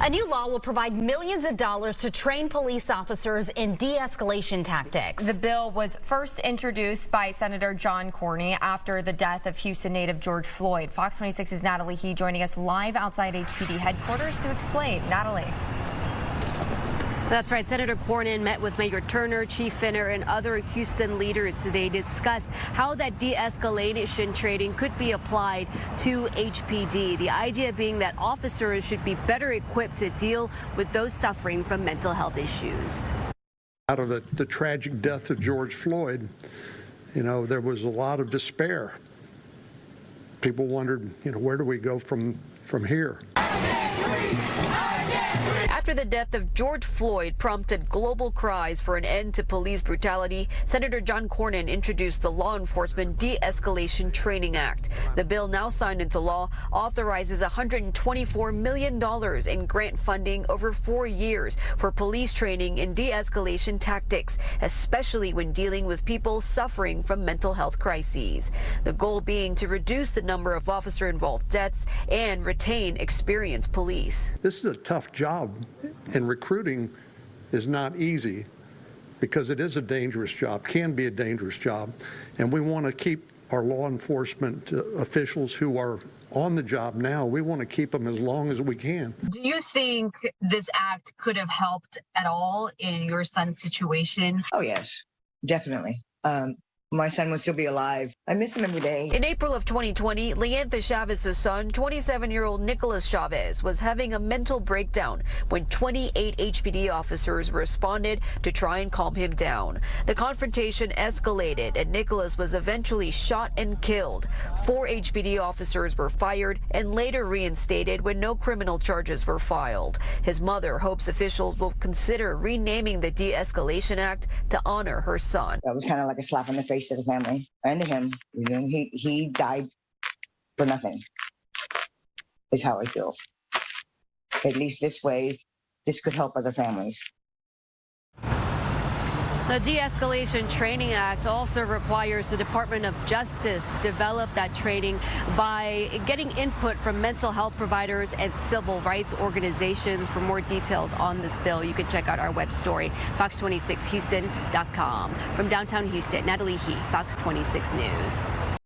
A new law will provide millions of dollars to train police officers in de-escalation tactics. The bill was first introduced by Senator John Cornyn after the death of Houston native George Floyd. Fox 26's Natalie He joining us live outside HPD headquarters to explain. Natalie. That's right. Senator Cornyn met with Mayor Turner, Chief Finner, and other Houston leaders today to discuss how that de-escalation training could be applied to HPD. The idea being that officers should be better equipped to deal with those suffering from mental health issues. Out of the tragic death of George Floyd, there was a lot of despair. People wondered, where do we go from here? After the death of George Floyd prompted global cries for an end to police brutality, Senator John Cornyn introduced the Law Enforcement De-Escalation Training Act. The bill, now signed into law, authorizes $124 million in grant funding over 4 years for police training in de-escalation tactics, especially when dealing with people suffering from mental health crises. The goal being to reduce the number of officer-involved deaths and retain experienced police. This is a tough job, and recruiting is not easy because it is a dangerous job, can be a dangerous job, and we want to keep our law enforcement officials who are on the job now, we want to keep them as long as we can. Do you think this act could have helped at all in your son's situation? Oh, yes, definitely. My son would still be alive. I miss him every day. In April of 2020, Leantha Chavez's son, 27-year-old Nicholas Chavez, was having a mental breakdown when 28 HPD officers responded to try and calm him down. The confrontation escalated and Nicholas was eventually shot and killed. 4 HPD officers were fired and later reinstated when no criminal charges were filed. His mother hopes officials will consider renaming the De-Escalation Act to honor her son. That was kind of like a slap in the face to the family and to him. He died for nothing, is how I feel. At least this way, this could help other families. The De-Escalation Training Act also requires the Department of Justice to develop that training by getting input from mental health providers and civil rights organizations. For more details on this bill, you can check out our web story, fox26houston.com. From downtown Houston, Natalie He, Fox 26 News.